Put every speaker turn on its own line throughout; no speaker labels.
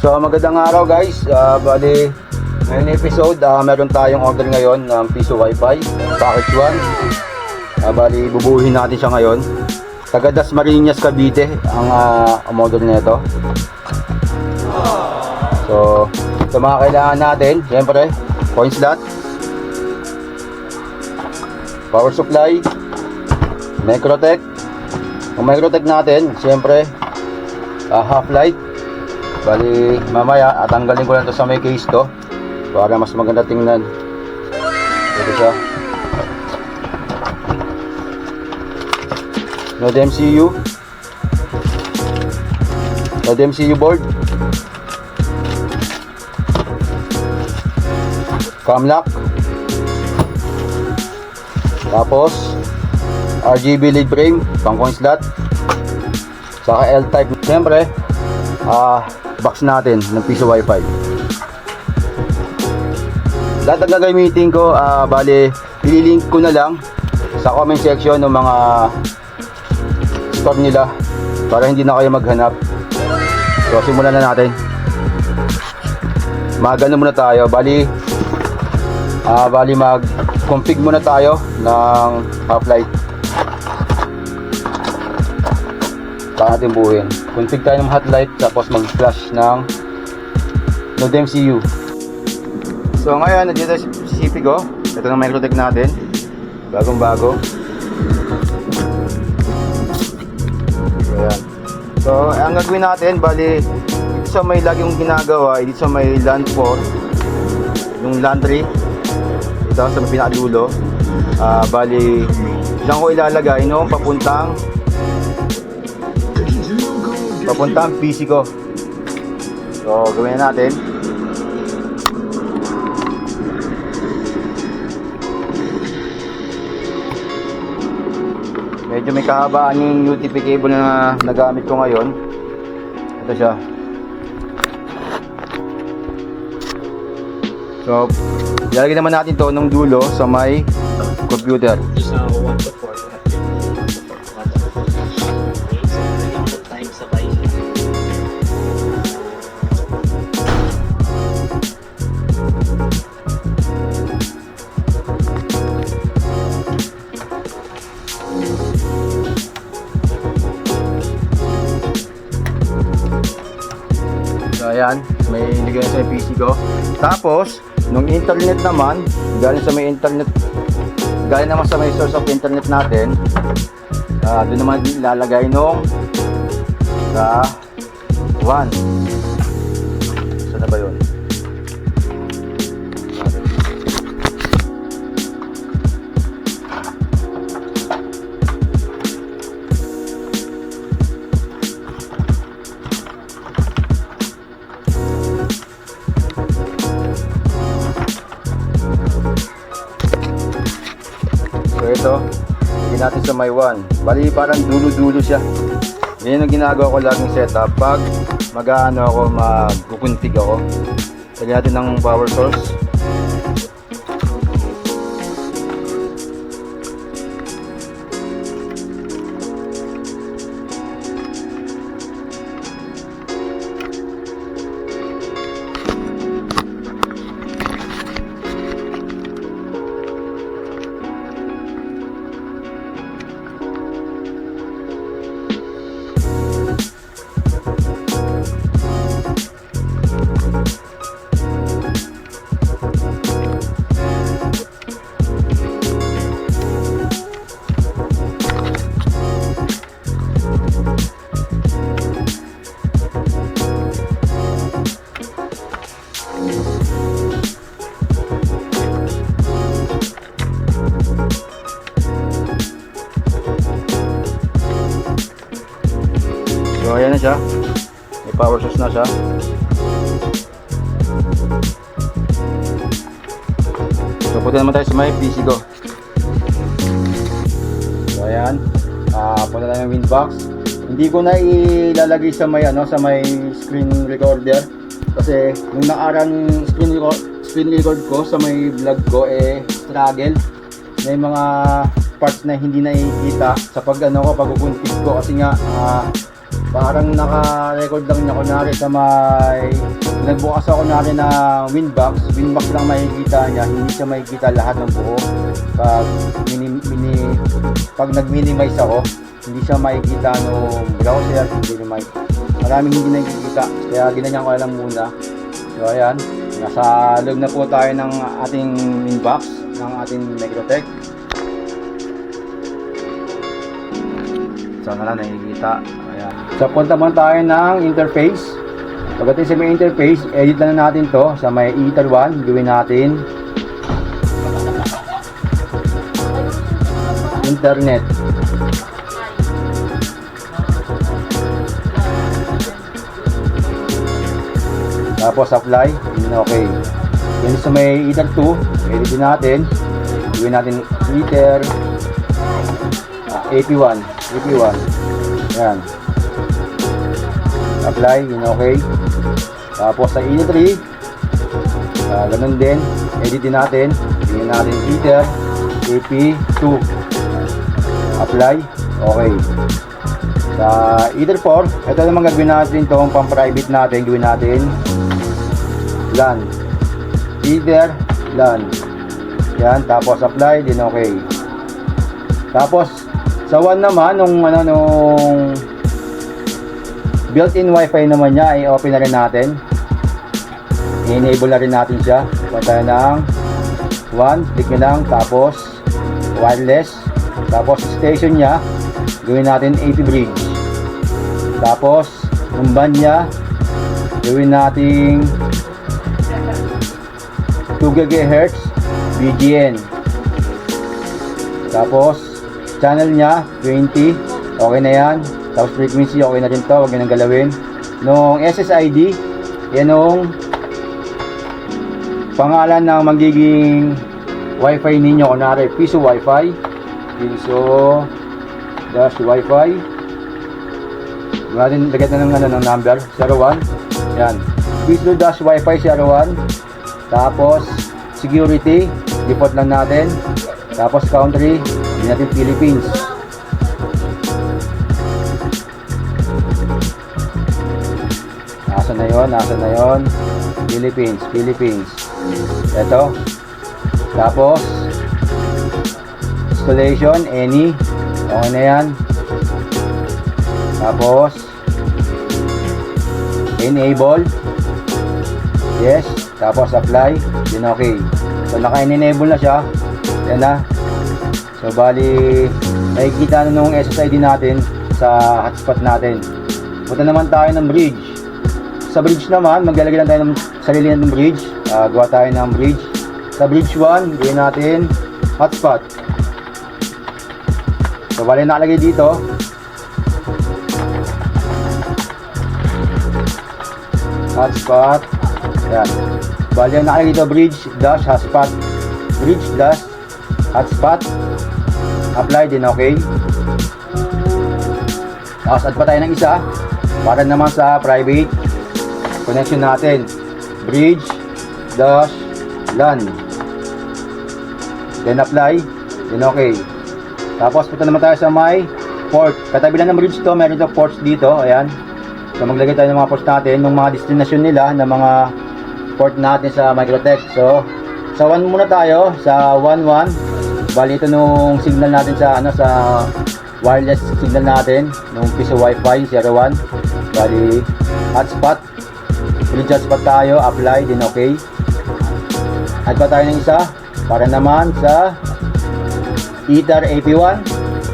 So magandang araw guys. Bali ngayon episode, meron tayong order ngayon ng Piso Wi-Fi Package 1. Bali bubuhin natin siya ngayon. Taga Dasmariñas, Cavite ang model nito. So ito mga kailangan natin, siyempre coin slot, power supply, Microtech. Ang Microtech natin, siyempre half light. Bali mamaya tanggalin ko lang to sa may case to para mas maganda tingnan. Ito siya. Node MCU. Node MCU board. Cam lock. Tapos RGB lead frame, pang coin slot. Saka L-type. Siyempre box natin ng Piso Wi-Fi. Lahat ng gagamitin ko, bali ililink ko na lang sa comment section ng mga store nila para hindi na kayo maghanap. So simulan na natin. Magano muna tayo. Bali mag-config muna tayo ng half light. Saka natin buuin. Config tayo ng hot light, tapos mag-flash ng Node MCU. So ngayon, nandito sa CCP ko. Ito ng Microtech natin. Bagong bago. Ayan. So ang gagawin natin, bali dito sa may lagi yung ginagawa, dito sa may LAN 4, yung LAN 3, ito sa may pinakadulo. Bali diyan ko ilalagay no, papuntang PC ko. So gawin na natin. Medyo may kahabaan yung UTP cable na nagamit ko ngayon. Ito siya. So ilalagay naman natin to nung dulo sa may computer. Ayan, may ligay sa PC ko. Tapos, nung internet naman, galing naman sa may source of internet natin, doon naman ilalagay nung sa 1. Saan na ba yun? So ito, lagyan natin sa may 1. Bali parang dulo-dulo siya. Yan ang ginagawa ko laging setup pag magkukuntig ako. Lagyan natin ng power source. So ayan na siya. May power source na siya. So punta naman tayo sa may PC ko. So ayan. Punta tayo ng Winbox. Hindi ko na ilalagay sa may sa may screen recorder kasi nung nakarang screen record ko sa may vlog ko struggle. May mga parts na hindi nakikita sa pagkukuntig ko kasi nga parang naka-record lang niya kunwari sa may nagbukas ako kunwari ng Winbox lang makikita niya, hindi siya makikita lahat ng buo. Pag nag-minimize ako, hindi siya makikita nung browser, maraming hindi nakikita, kaya ginanyan ko lang muna. So ayan, nasa loob na po tayo ng ating Winbox ng ating Microtech. Sana lang nakikita. Ayan. So punta mo tayo ng interface. Pagdating sa may interface, edit na natin to sa may Ether 1. Gawin natin internet. Tapos apply. Okay. Then sa may Ether 2, edit din natin. Gawin natin Ether AP1. Ayan. Apply. Okay. Tapos sa Ether 3, ganun din. Edit din natin. Gawin natin Ether AP2. Apply. Okay. Sa Ether 4, ito naman gagawin natin itong pang-private natin. Gawin natin LAN. Ether LAN. Yan. Tapos apply. Din okay. Tapos sa 1 naman, nung built-in wifi naman niya, i-open na rin natin. I-enable na rin natin siya. Punta ng 1, click nyo lang, tapos wireless, tapos station niya, gawin natin AP bridge. Tapos yung band niya, gawin natin 2 GHz BGN. Tapos channel niya 20, okay na yan. Tapos frequency, okay na rin to, huwag nyo nang galawin. Nung SSID, yan yung pangalan ng magiging wifi ninyo. Kunwari, Piso Wi-Fi, Piso dash Wi-Fi. Lagyan na ng number 01. Yan, Piso dash Wi-Fi 01. Tapos security, default lang natin. Tapos country, hindi natin Philippines. Nasa na yon? Philippines. Ito. Tapos installation, any. Okay na yan. Tapos enable. Yes. Tapos apply. Din okay. So naka-enable na siya. Yan na. So bali nakikita na nung SSID natin sa hotspot natin. Punta naman tayo ng bridge. Sa bridge naman, maglalagay lang tayo ng sarili natin bridge. Gawa tayo ng bridge. Sa bridge 1, gawin natin hotspot. So bali nakalagay dito. Hotspot. Yan. Bali ang nakalagay dito, bridge dash hotspot. Bridge dash hotspot. Apply din okay. Tapos add pa tayo ng isa para naman sa private connection natin. Bridge dash LAN. Then apply. Then okay. Tapos punta naman tayo sa may port. Katabi lang ng bridge to, meron ito ports dito. Ayan. So maglagay tayo ng mga ports natin, ng mga destination nila, ng mga port natin sa Microtech. So sa 1 muna tayo, sa 11. Bali ito nung signal natin sa sa wireless signal natin, nung Piso Wi-Fi 01. Bali hotspot. Bridge hotspot tayo, apply din okay. Add pa tayo ng isa para naman sa Ether AP1.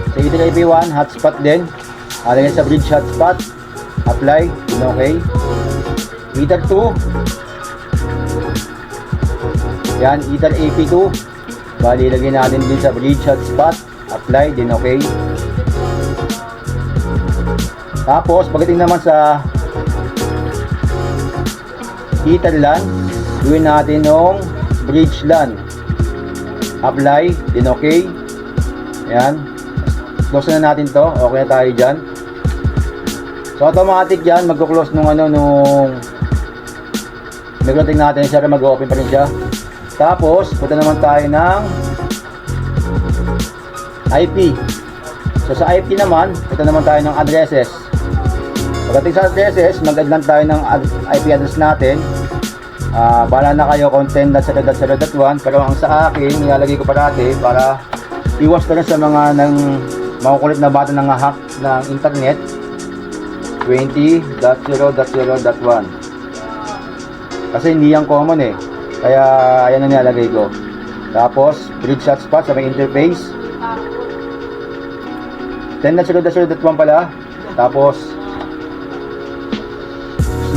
Sa Ether AP1 hotspot din. Alagay sa bridge hotspot, apply din okay. Ether 2. Yan, Ether AP2. Bali lagay natin din sa bridge hotspot, apply din okay. Tapos pagdating naman sa Ether LAN, gawin natin ng bridge LAN, apply din okay. Ayan, close na natin to, okay na tayo dyan. So automatic yan, magko-close nung nag-routing natin siya, mag-open pa rin siya. Tapos punta naman tayo ng IP. So sa IP naman, punta naman tayo ng addresses. Pagdating sa addresses, mag-add lang tayo ng IP address natin. Bahala na kayo kung 10.0.0.1, pero ang sa akin, nilalagay ko parati para iwas na rin sa mga makukulit na bata ng hack ng internet. 20.0.0.1 kasi hindi yan common eh, kaya ayan ang nilalagay ko. Tapos bridge hotspot sa may interface 10.0.0.1 pala, tapos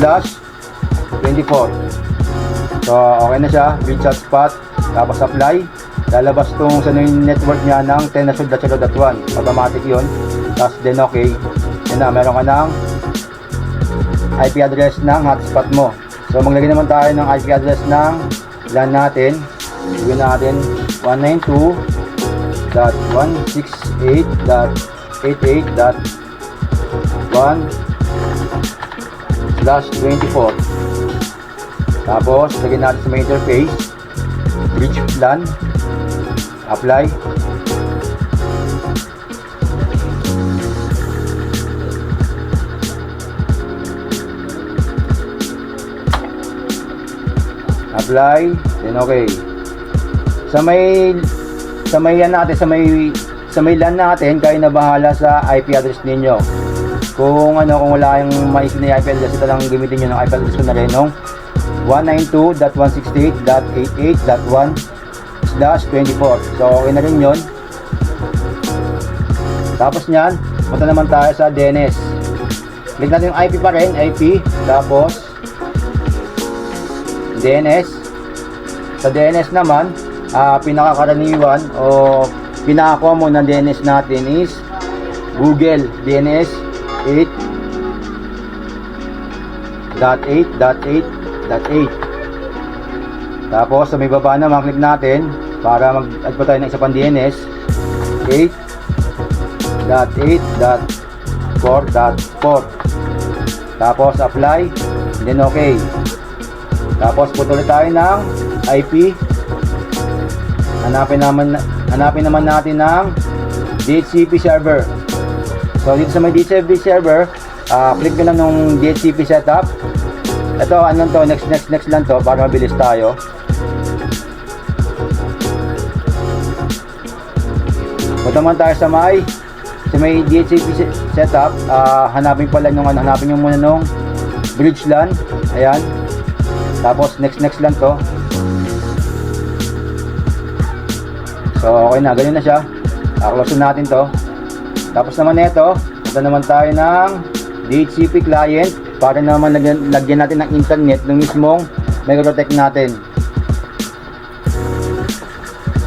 /24. So okay na siya, bridge hotspot, tapos apply. Lalabas tong sa network niya ng 10.0.0.1, automatic yun. Tapos then okay, yun na, meron ka ng IP address ng hotspot mo. So maglagay naman tayo ng IP address ng LAN natin. Gawin natin 192.168.88.1/24. Tapos lagyan natin sa may interface bridge LAN, apply. Apply, then okay. Sa may yan natin, sa may LAN natin, kayo na bahala sa IP address ninyo. Kung wala yung maisip na IP address, ito lang gamitin niyo ng IP address ko na rin nung 192.168.88.1/24. So okay na rin yun. Tapos nyan, punta naman tayo sa DNS. Click natin yung IP pa rin, IP, tapos DNS. Sa DNS naman, pinakakaraniwan o pinaka-common na DNS natin is Google DNS 8.8.8.8. Tapos sa may baba naman, click natin para mag-add pa tayo ng isa pang DNS 8.8.4.4. Tapos apply, then okay. Tapos putuloy tayo ng IP. Hanapin naman natin ng DHCP server. So dito sa may DHCP server, click nyo lang nung DHCP setup. Ito next lang to para mabilis tayo. Punta naman tayo sa may DHCP setup. Hanapin nyo muna nung bridge LAN. Ayan. Tapos next lang to. So okay na, ganyan na siya. Close natin to. Tapos naman ito, punta naman tayo ng DHCP client para naman lagyan natin ng internet ng mismong Microtech natin.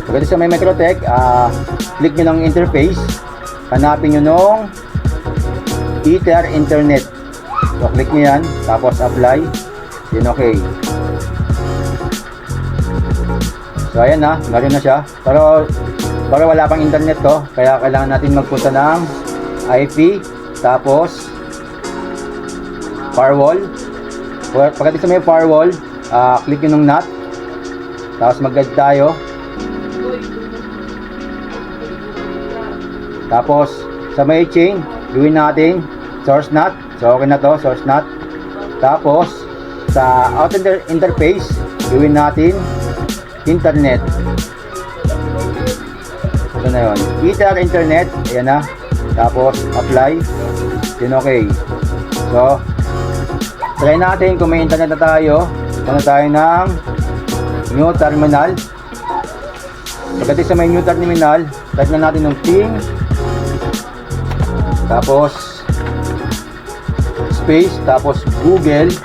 Pagdating sa may Microtech, click nyo ng interface, hanapin nyo nung Ether Internet. So click nyo yan, tapos apply, then okay. So ayan na, meron na siya. Pero wala pang internet to, kaya kailangan natin magpunta ng IP, tapos firewall. Pagdating sa may firewall, click nyo nung NAT, tapos mag-add tayo. Tapos sa may chain, gawin natin source NAT. So okay na to, source NAT. Tapos sa outer interface, gawin natin internet. Ito na yun, Ether Internet. Ayan na. Tapos apply, then okay. So try natin kung may internet na tayo. Punta tayo ng new terminal. Pagdating sa may new terminal, type na natin ng ping, tapos space, tapos google.com.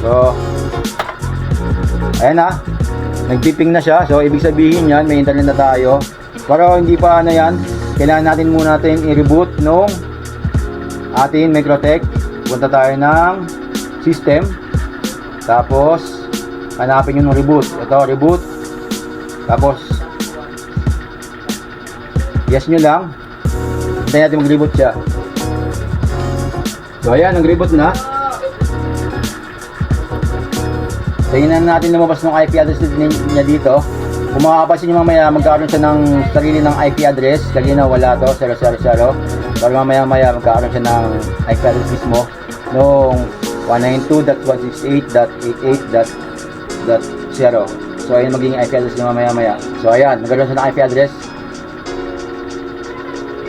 So ayan na, nagpiping na siya. So ibig sabihin yan, may internet na tayo. Pero hindi pa yan, kailangan natin muna i-reboot nung ating Microtech. Punta tayo ng system, tapos hanapin yung reboot. Ito, reboot. Tapos yes nyo lang, hintayin natin mag-reboot siya. So ayan, nag-reboot na. Tingnan natin lumabas ng IP address niya dito. Kung makapansin nyo mamaya, magkakaroon siya ng sarili ng IP address. Kanina wala to, 000. Pero mamaya magkakaroon siya ng IP address mismo noong 192.168.88.0. So ayun magiging IP address niya mamaya. So ayan, magkakaroon siya ng IP address.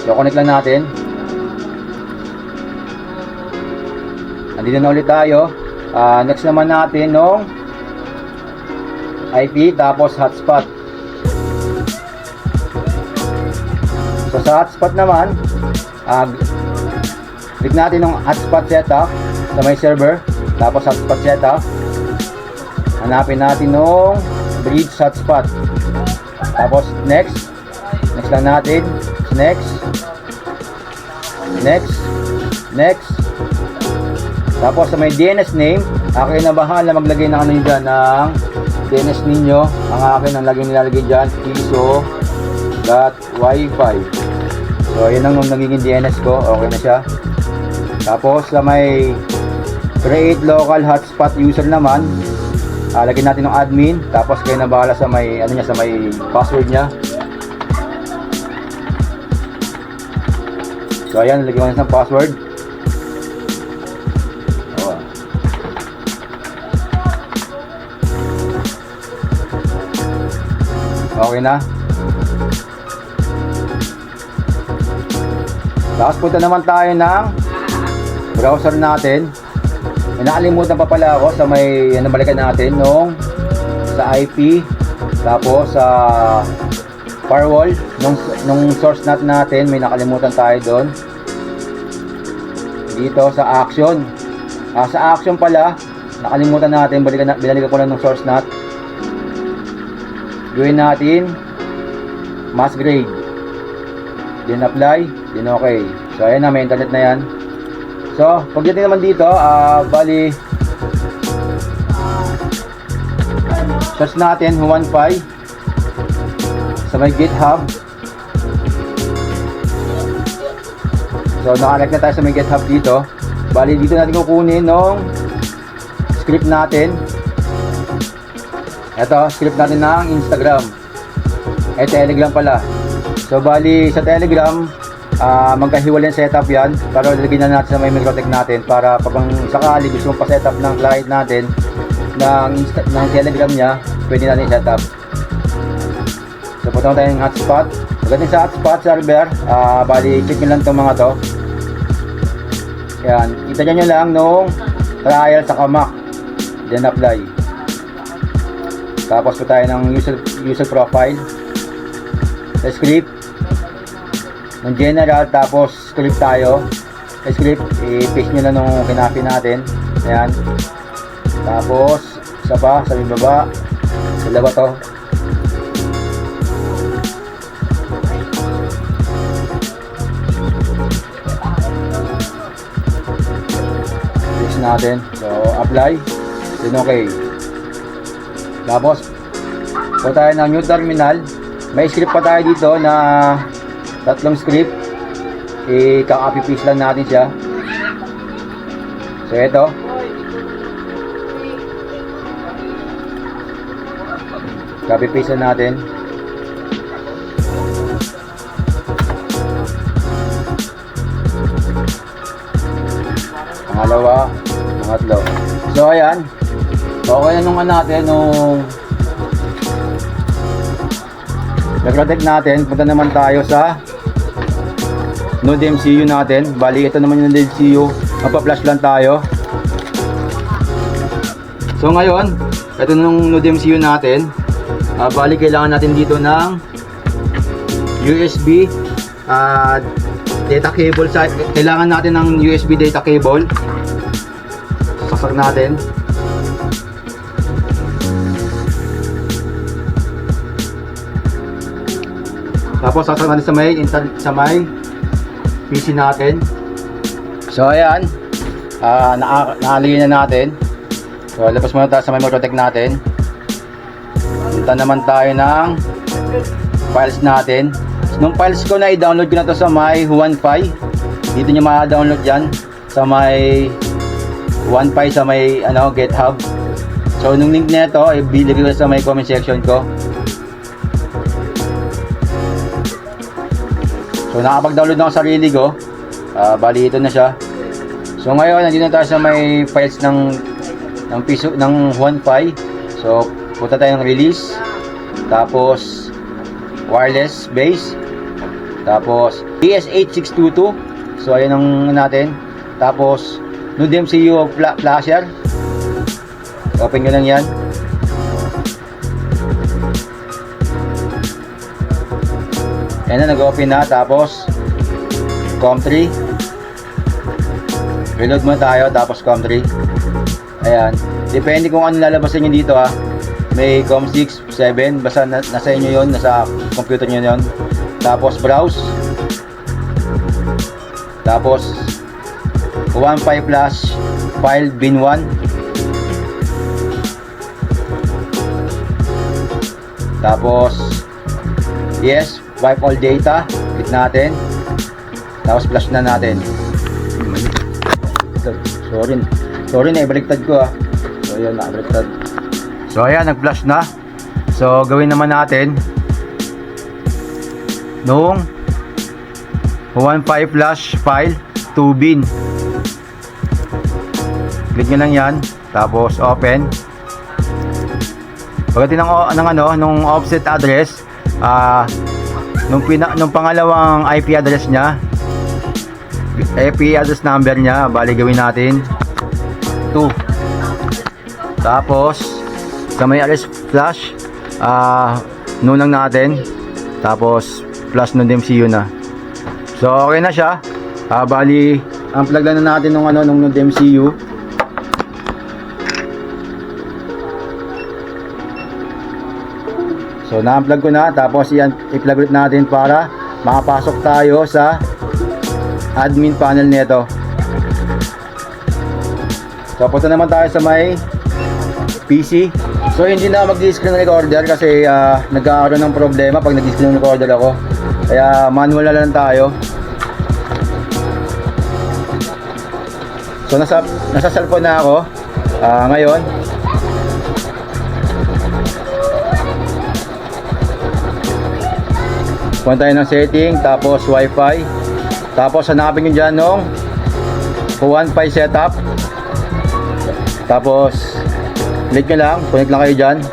So connect lang natin. Andito na ulit tayo. Next naman natin nung IP tapos hotspot. So sa hotspot naman, click natin ng hotspot setup sa may server, tapos hotspot setup. Hanapin natin nung bridge hotspot. Tapos next lang natin, next. Tapos sa may DNS name, akin na bahala maglagay ng ano nyo dyan, ng DNS ninyo. Ang akin ang nilalagay dyan, piso.wifi. So yun ang nagiging DNS ko, okay na siya. Tapos sa may create local hotspot user naman, lagyan natin ng admin. Tapos kayo na bahala sa may ano niya, sa may password niya. So ayan, lagyan ko na ng password. Okay na. Tapos punta naman tayo ng browser natin. May nakalimutan pa pala ako sa may balikan natin nung sa IP, tapos sa firewall nung source natin may nakalimutan tayo doon. Dito sa action. Sa action pala nakalimutan natin, binalikan ko lang ng source nat. Gawin natin mass grade, then apply, then okay. So ayan na, may internet na yan. So pagdating naman dito, bali search natin Huanfi sa may GitHub. So naka-connect na tayo sa may GitHub dito. Bali dito natin kukunin nung script natin. Ito, script natin ng Instagram. Telegram pala. So bali sa Telegram, magkahiwalay yung setup yan. Pero lagyan na natin sa may Microtech natin para pag sakali gusto mong pa-setup ng client natin ng Telegram niya, pwede natin i-setup. So punta tayo ng hotspot. Pagdating sa hotspot server, bali check nyo lang itong mga to. Yan, kita nyo lang nung trial sa Mac, then apply. Tapos po tayo ng user profile, sa script ng general, tapos script tayo. Sa script i-paste nyo na nung kinapi natin. Ayan. Tapos isa pa sa baba, sila ba to? Paste natin. So apply, then okay. Tapos po tayo ng new terminal. May script pa tayo dito na tatlong script. I-copy paste lang natin siya. So ito, copy paste lang natin. Pangalawa, pangatlo. So ayan, okay na nung natin nung Microtech natin. Punta naman tayo sa Node MCU natin. Bali ito naman yung Node MCU, magpa-flash lang tayo. So ngayon, ito nung Node MCU natin. Bali kailangan natin dito ng USB data cable. Kailangan natin ng USB data cable. Sasak natin. Tapos sasama natin sa may PC natin. So ayan, nakalagay na natin. So labas muna tayo sa may Microtech natin. Punta naman tayo ng files natin. Nung files ko na i-download ko na to sa my Huanfi. Dito nyo ma-download yan sa may Huanfi, sa may GitHub. So nung link nito, ibigay ko sa may comment section ko. So nakapag-download na ako sarili ko. Bali ito na siya. So ngayon nandito na tayo sa may files ng Wi-Fi. So punta tayo ng release. Tapos wireless base. Tapos ES8622. So ayun ang natin. Tapos Node MCU flasher. Open nyo lang yan. Ayan na, nag-open na. Tapos COM3. Reload muna tayo. Tapos COM3. Ayan. Depende kung ano lalabasan nyo dito ha. May COM6, 7. Basta nasa inyo yon, nasa computer nyo yon. Tapos browse. Tapos 1.5 flash file bin 1. Tapos yes, wipe all data. Click natin. Tapos flash na natin. Sorry na, ibaliktad ko ah. So ayan, nakabaliktad. So ayan, nag-flash na. So gawin naman natin nung 1.5 flash file to bin. Click nyo lang yan. Tapos open. Pagdating nung offset address, nung pangalawang IP address nya, IP address number nya, bali gawin natin 2. Tapos sa may address flash, noon lang natin. Tapos plus node MCU na. So okay na siya. Bali unplug lang na natin nung node MCU. So na-unplug ko na, tapos yan i-plug ulit natin para makapasok tayo sa admin panel nito. So punta naman tayo sa may PC. So hindi na mag-screen recorder kasi nagkakaroon ng problema pag nag-screen recorder ako. Kaya manual na lang tayo. So nasa cellphone na ako ngayon. Punta tayo ng setting, tapos Wi-Fi. Tapos hanapin nyo dyan nung Wi-Fi setup. Tapos click nyo lang, connect lang kayo dyan.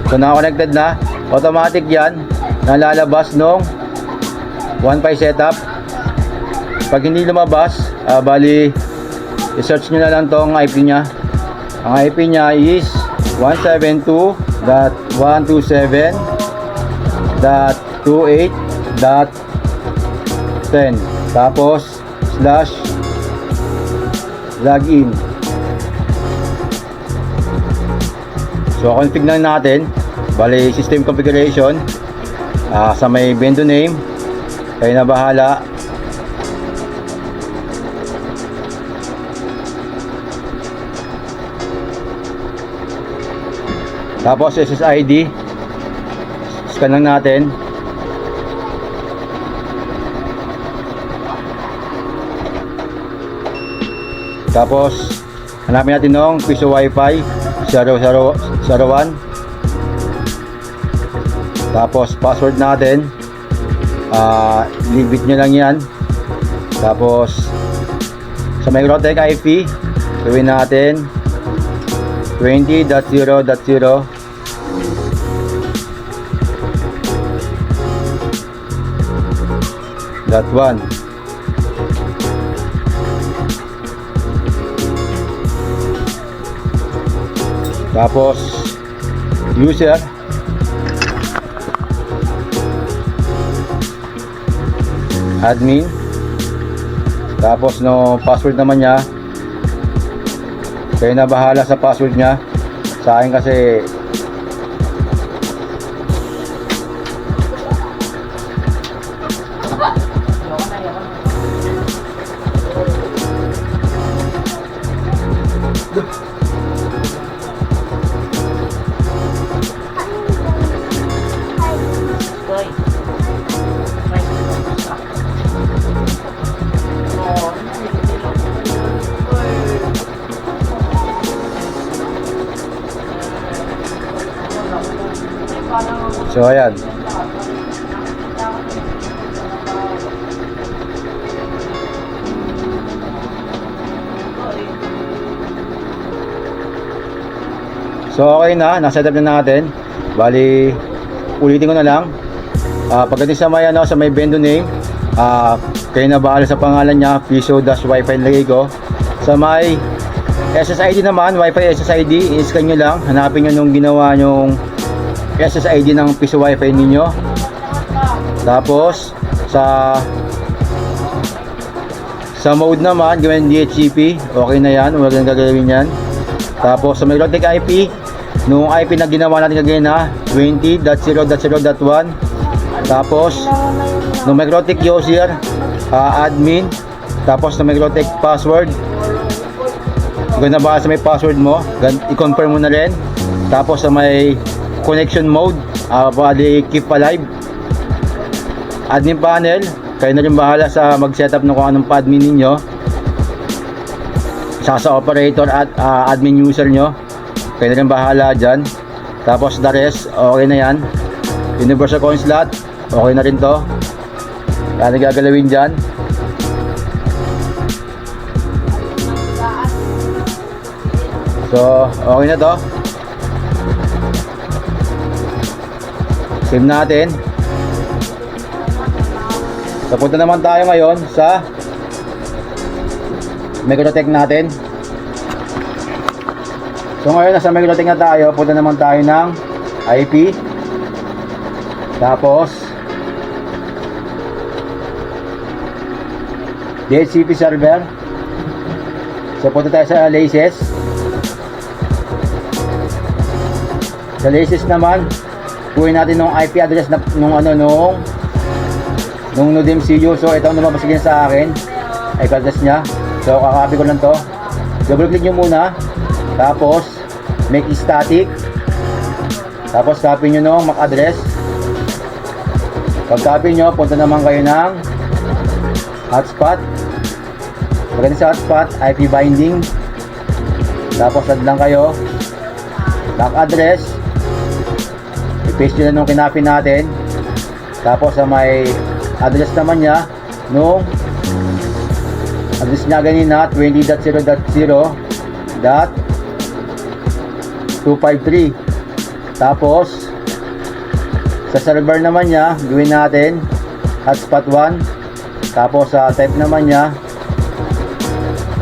So naka-connected na. Automatic yan, nalalabas nung Wi-Fi setup. Pag hindi lumabas, bali i-search nyo na lang tong IP nya. Ang IP nya is 172.127.28.10. Tapos /login. So config na natin. Bali system configuration, sa may vendor name, kayo na bahala. Tapos SSID, scan lang natin. Tapos hanapin natin nung piso Wi-Fi 001. Tapos password natin, leave it nyo lang yan. Tapos sa may Rotec IP, gawin natin 20.0.0. .1. Tapos user, admin. Tapos no password naman niya, kayo na bahala sa password niya. Sa akin kasi so ayan. So okay na, nasa-setup na natin. Bali, ulitin ko na lang. Pagdating sa may, sa may vendor name, kayo na bahala sa pangalan niya, Piso-Wi-Fi lagay ko. Sa may SSID naman, Wi-Fi SSID, i-scan nyo lang. Hanapin nyo nung ginawa nyong SSID ng Piso Wi-Fi ninyo. Tapos, sa mode naman, gawin DHCP. Okay na yan, huwag lang gagawin yan. Tapos, sa may Logitech IP, nung IP na ginawa natin kagaya na 20.0.0.1. Tapos, nung may Logitech user, admin. Tapos, nung may Logitech password, ganda ba sa may password mo, i-confirm mo na rin. Tapos sa may connection mode, bali keep alive. Admin panel, kayo na rin bahala sa mag-setup ng kung anong pa-admin ninyo. Sa operator at admin user nyo, kayo na rin bahala dyan. Tapos the rest, okay na yan. Universal coin slot, okay na rin to. Ano gagalawin dyan? So, okay na to. Save natin. So, punta naman tayo ngayon sa Microtech natin. So, ngayon nasa Microtech na tayo. Punta naman tayo ng IP. Tapos DHCP server. So, punta tayo sa Laces. Sa Laces naman, kunin natin nung IP address na nung NodeMCU. So ito ang lumabas sa akin, IP address nya. So kakopy ko lang to. Double click nyo muna. Tapos make static. Tapos copy nyo nung MAC address. Pag copy nyo, punta naman kayo ng hotspot. Pagdating sa hotspot, IP binding. Tapos add lang kayo MAC address. I-paste nyo na nung kinopy natin. Tapos sa may address naman nya, nung address nya ganina 20.0.0.253. Tapos sa server naman nya, gawin natin hotspot 1. Tapos sa type naman nya,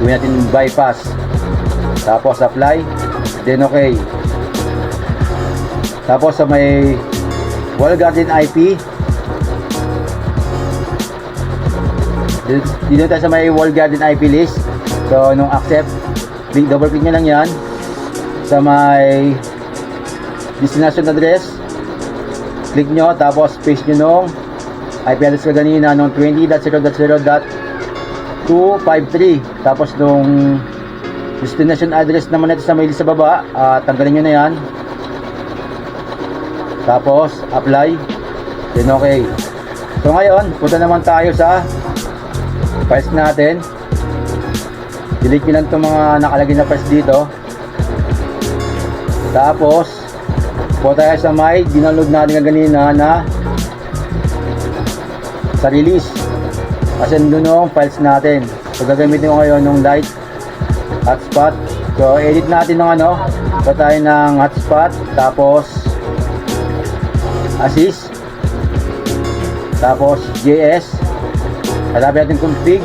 gawin natin bypass. Tapos apply, then okay. Tapos sa may wall garden IP, dito tayo sa may wall garden IP list. So nung accept, double click nyo lang yan. Sa may destination address, click nyo, tapos paste nyo nung IP address ko ganina nung 20.0.0.253. Tapos nung destination address naman natin sa may list sa baba, tanggalin nyo na yan. Tapos apply, then okay. So ngayon, punta naman tayo sa files natin. Delete nyo lang itong mga nakalagay na files dito. Tapos punta tayo sa may dinownload natin kanina na sa release, kasi doon yung files natin. So gagamitin ko ngayon yung light hotspot. So edit natin ng punta tayo ng hotspot. Tapos assist, tapos JS, hanapin natin config,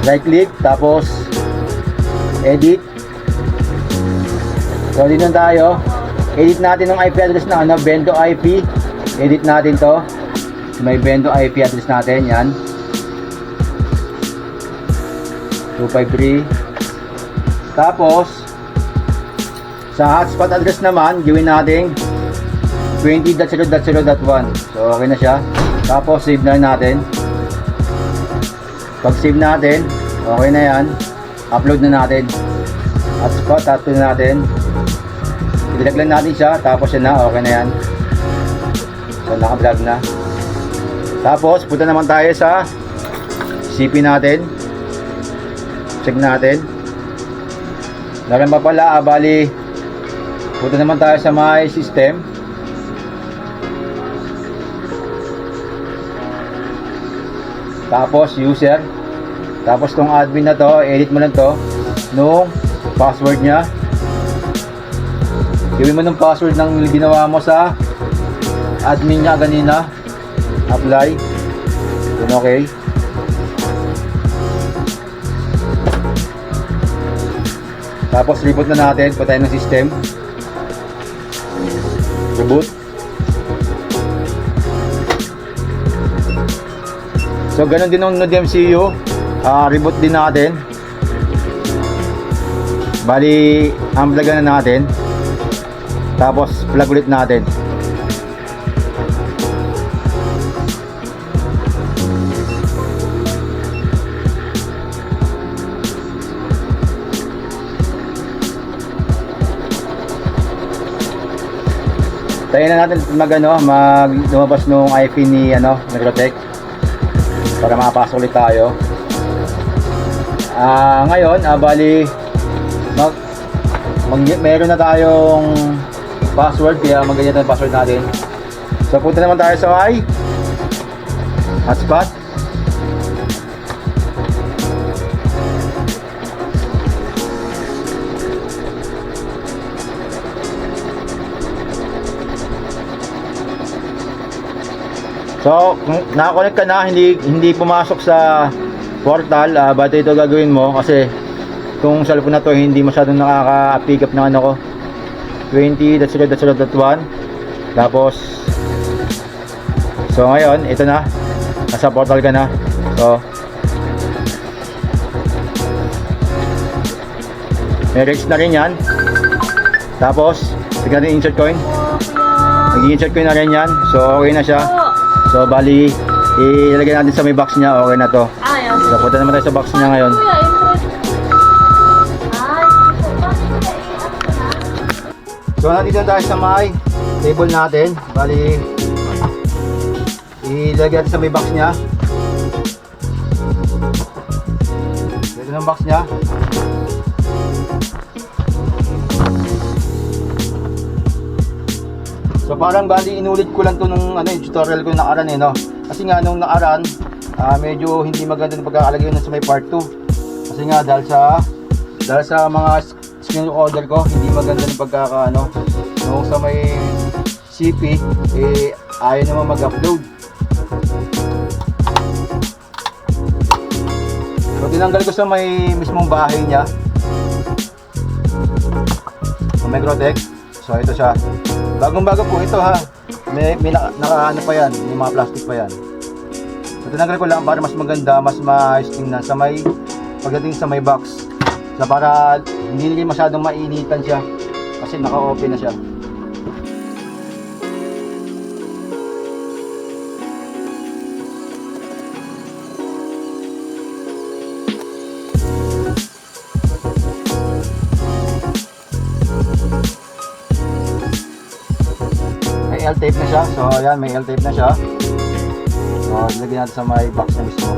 right click, tapos edit. So dito tayo, edit natin ng IP address na Bendo IP, edit natin to. May Bendo IP address natin, yan 253. Tapos sa hotspot address naman, gawin natin 20.0.0.1. So okay na siya. Tapos save na natin. Pag save natin, okay na yan. Upload na natin. Hotspot, tattoo na natin. Ilag lang natin siya. Tapos yan na, okay na yan. So naka-vlog na. Tapos punta naman tayo sa CP natin. Check natin. Meron pa pala, bali punta naman tayo sa my system. Tapos user. Tapos tong admin na to, edit mo lang to nung password nya. Gawin mo ng password ng ginawa mo sa admin niya kanina. Apply. Yun, okay. Tapos reboot na natin, patayin ng system. Reboot. So ganun din ng Node MCU. Reboot din natin. Bali, unplug na natin. Tapos plug ulit natin. Tayo na natin lumabas nung IP ni Negrotech para makapasok ulit tayo. Ngayon, bali meron na tayong password, kaya magganyan tayo password natin. So punta naman tayo sa hotspot. So, kung nakakonect ka na, hindi pumasok sa portal, ba't ito gagawin mo? Kasi itong cellphone na to hindi masyadong nakaka-pick up ng 20.0.0.1. Tapos so ngayon, ito na, nasa portal ka na. So may reach na rin yan. Tapos tignan natin insert coin. Nag-insert coin na rin yan. So okay na siya. So bali, ilagay natin sa may box niya. Okay na to. So punta naman tayo sa box niya ngayon. So nandito tayo sa may table natin. Bali, ilagay natin sa may box niya. Ito ng box niya. So parang bali inulit ko lang to nung tutorial ko nakaraan no. Kasi nga nung nakaraan medyo hindi maganda ng pagkakalagay nun sa may part 2. Kasi nga dahil sa mga screen recorder ko hindi maganda ng nung sa may CP ayaw naman mag-upload. So tinanggal ko sa may mismong bahay niya. Sa Negrotech. So ito siya. Bagong-bago po ito ha. May naka pa yan, may mga plastic pa yan. So tinanggal ko lang para mas maganda, mas maayos tingnan sa may pagdating sa may box. So para hindi masyadong mainitan siya kasi naka-open na siya. May L-tape na siya. So ayan, may L-tape na siya. So ilagay natin sa may box na mismo.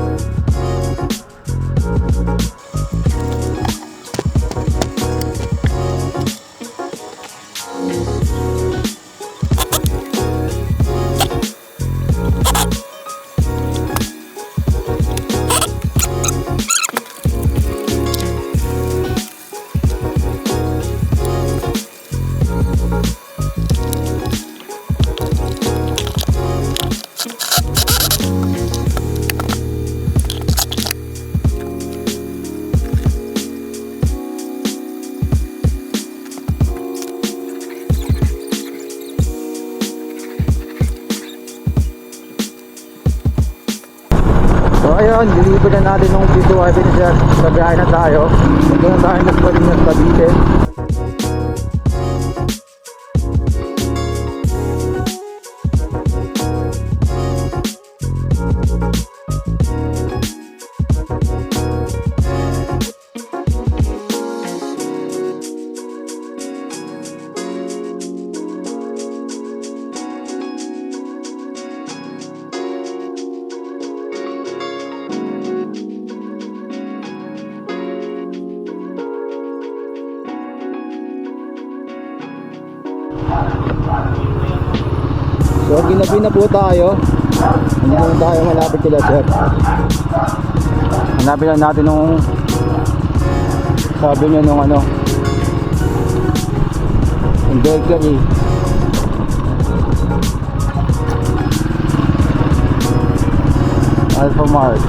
So ayun, deliver na natin nung P2 Ebenezer. Sa biyahe na tayo. Punta na tayo ng Pilipinas, Cavite. So ginabi na po tayo. Hindi naman tayo malapit kila sir. Hanapin lang natin nung sabi niya nung bakery. Alpha Mart.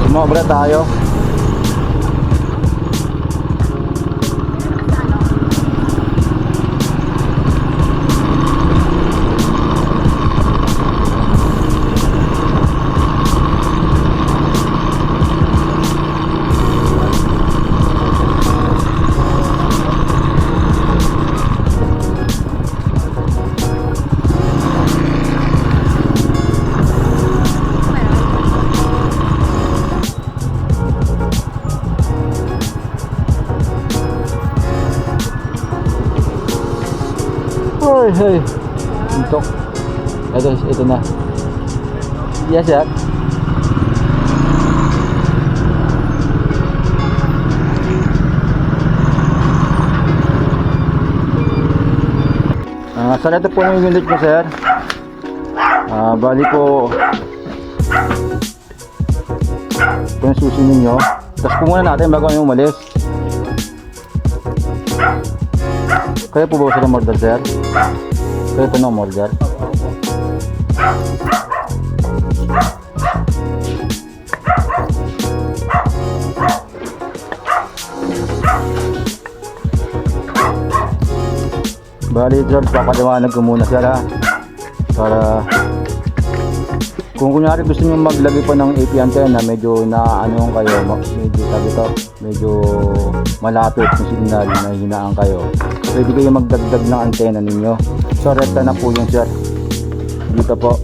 Sumobra tayo. Hey, untuk ito na. Yes, sir. Saan ito po yung unit ko, sir? Bali po ito yung susi ninyo. Tapos po muna natin bago kami umalis. Kaya po ba sila order, sir? Kaya po na order. Bali, sir, papaliwanag ko muna, sir, ha? Para kung kunyari gusto nyo maglagay pa ng AP antenna, medyo ano kayo, medyo sabi to, medyo malapit yung signal na hinaan kayo, pwede kayo magdagdag ng antenna ninyo. So rekta na po yun, sir. Dito po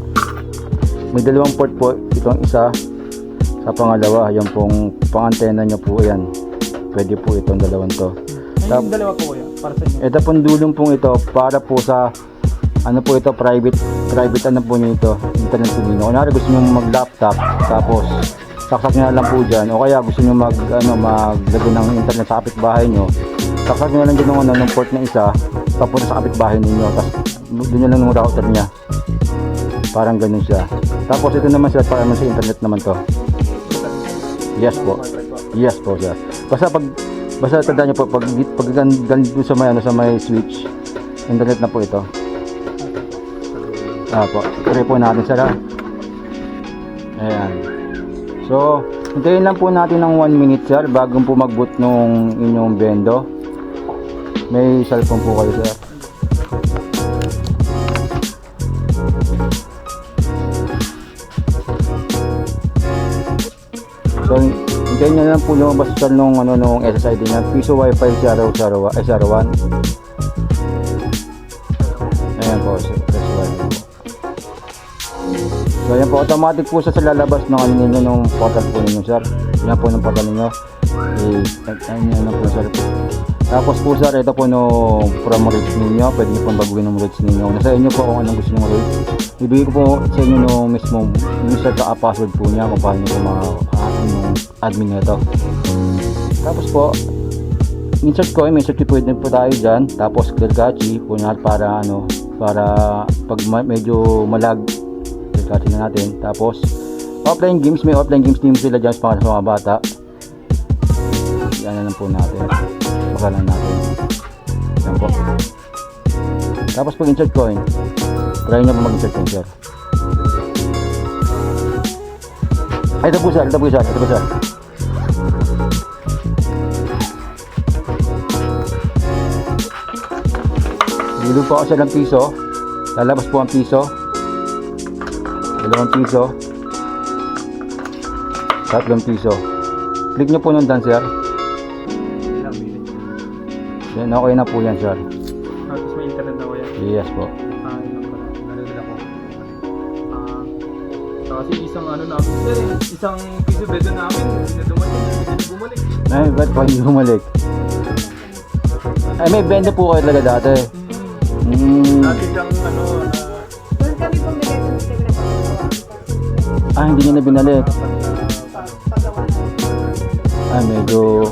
may dalawang port po, itong isa sa pangalawa, yung pong pang antenna nyo po, yan, pwede po itong dalawang to.
Yung dalawa po kuya, para sa inyo.
Ito pong dulong pong ito para po sa ano po ito, private ano po nyo ito, internet po nyo. Kunyari gusto nyo mag laptop, tapos saksak nyo lang po dyan, o kaya gusto nyo maglagay ng internet sa kapitbahay nyo, saksak nyo lang dyan ng port na isa papunta sa kapitbahay ninyo, tapos doon nyo lang ng router nya, parang ganun siya. Tapos ito naman siya para sa internet naman to. Yes po, yes po, sir. Basta tandaan nyo po, pag ganito sa may switch, internet na po ito. Po, try po natin, sir, ha? Ayan. So, hintayin lang po natin ng 1 minute, sir, bago po mag-boot nung inyong bendo. May cellphone po kayo, sir. So, hintayin nyo lang po lumabas, sir, nung SSID niya. Piso Wi-Fi 01. Ayan po, sir. So yan po, automatic po sa lalabas ng ano ninyo, ng portal po ninyo, sir. Yan po ng portal ninyo. Yan po, sir. Tapos po, sir, ito po no from rates ninyo. Pwede nyo pong baguhin ng rates ninyo. Nasa inyo po kung anong gusto nyo rates. Ibigay ko po sa inyo no mismo user ka password po niya kung paano nyo po makakahakin yung admin nito. Tapos po, insert ko, may insert po po tayo dyan. Tapos clear cache po niya para pag medyo malag, kasi na natin. Tapos offline games, may offline games din sila dyan para sa mga bata. Yan na lang po natin, bakalan natin. Yan po. Tapos pag insert coin, try nyo po mag insert coin, sir. Ay, ito po, sir. Ilog po ako siya ng piso, lalabas po ang piso, 2 piso, 3 piso. Click nyo po nung done, sir. Then okay na po yan, sir.
Tapos may internet na kuya.
Yes po.
Kasi isang namin, sir, isang piso bedo namin, hindi bumalik.
Ay, ba't pa hindi bumalik? Ay, may benda po kayo talaga dati.
Dati siyang
doon kami bumili ng
hindi nyo na binalik.
paggawa na.
Ay, medyo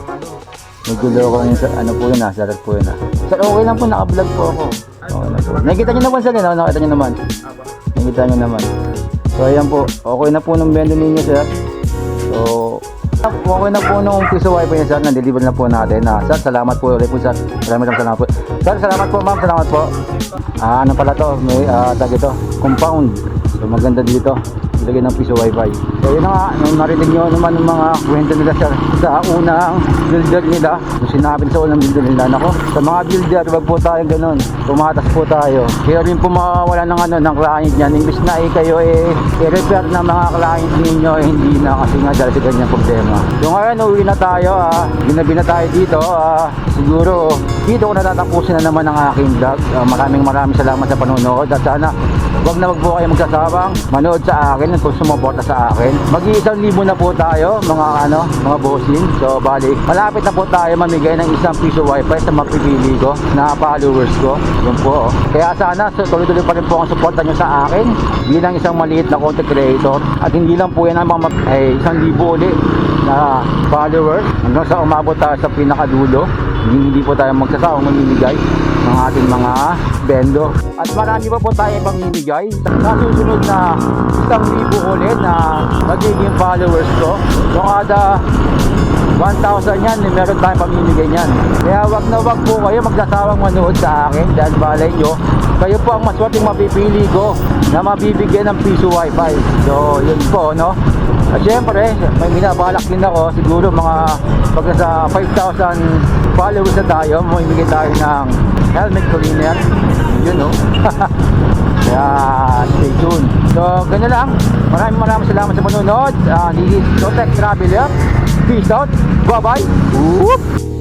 loko yun sa, ano po yun sarap po yun Sir, okay lang po, naka-vlog po ako. Okay lang po. Nakikita nyo naman sir, nakita nyo naman. Nakikita nyo naman. So ayan po, okay na po nung bendo ninyo sir. So, okay na po nung piso wifi niya sir, na-deliver na po natin. Sir, salamat po ulit po sir. Maraming salamat po. Sir, salamat po ma'am, salamat po. Ano pala to, may tag ito, compound. So maganda dito, ilagay ng piso wifi. So yun na nga, nung narinig nyo naman ng mga kwento nila sir, sa unang builder nila, nung sinabi sa unang builder nila, nako, sa mga builder, wag po tayo ganun, tumatas po tayo. Kaya rin po mawawala ng ng client niyan, imbis na kayo i-repair ng mga client ninyo, hindi na kasi nga dahil sa ganyang problema. So ngayon, uwi na tayo, ginabi na tayo dito, siguro dito ko natatapusin na naman ang aking vlog. Maraming salamat sa panonood at sana wag na wag po kayo magsasawang manood sa akin at sumuporta sa akin. Mag-1,000 na po tayo mga bossing. So bali, malapit na po tayo mamigay ng 1 piso wifi sa mapipili ko na followers ko. Yun po. Kaya sana tuloy-tuloy pa rin po ang suporta nyo sa akin bilang isang maliit na content creator. At hindi lang po yan ang mga 1,000 ulit na followers hanggang sa umabot tayo sa pinakadulo. Hindi po tayo magsasawang mamimigay ng ating mga bendo. At marami pa po tayo pamimigay sa susunod na 1,000 ulit na magiging followers ko. So kada 1,000 yan, meron tayong pamimigay yan. Kaya wag na wag po kayo magsasawang manood sa akin dahil balay nyo, kayo po ang maswerteng mapipili ko na mabibigyan ng piso wifi. So yun po, no? At syempre, may binabalak din ako, siguro mga pagka sa 5,000 followers na tayo, mamimigay tayo ng helmet cleaner. Yun, no? Kaya stay tuned. So, ganyan lang. Maraming salamat sa panonood. This is Totech Traveler. Peace out. Bye-bye. Whoop!